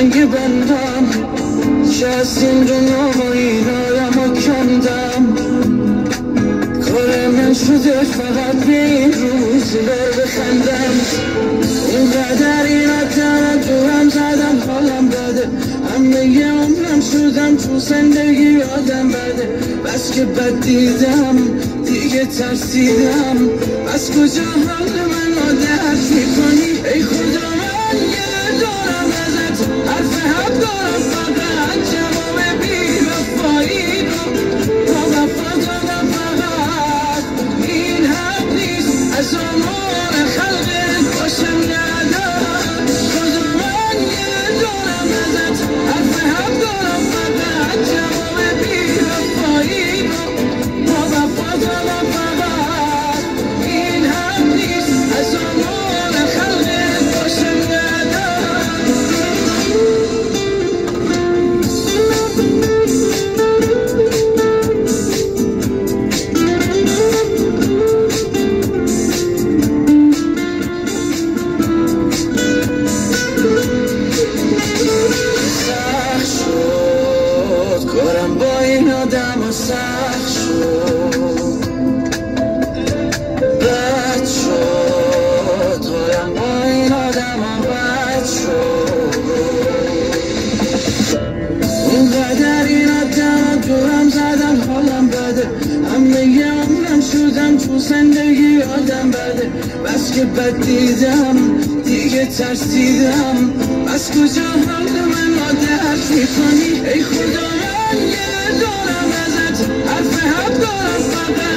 من یه بندم که از این دنیا و اینایم ها کندم. کار من شده فقط به این روزگار بخندم. اینقدر این آدم دورم زدم حالم بده، همه یه عمرم شدم تو زندگی آدم بده. بس که بد دیدم دیگه ترسیدم، بس کجا حال من رو درک میکنی ای خدا. من یه دارم ازت حرف حق دارم، فقط جواب بی‌وفایی رو با وفا دادم. فقط این حق نیست از آمار خلقت باشم ندارم. خدا من یه دارم ازت حرف حق دارم، فقط جواب بی‌وفایی رو با وفا دادم. فقط این حق نیست از آمار خلقت باشم ندارم. سخت شد کارم با این آدم ها، سخت شد بد شد کارم با این آدم ها، بد شد. اینقدر این آدم ها دورم زدن حالم بده، همه یه عمرم شدم تو زندگی آدم بده. بس که بد دیدم دیگه ترسیدم، بس کجا حال من رو درک میکنی ای خدا. من یه دارم ازت حرف حق دارم، فقط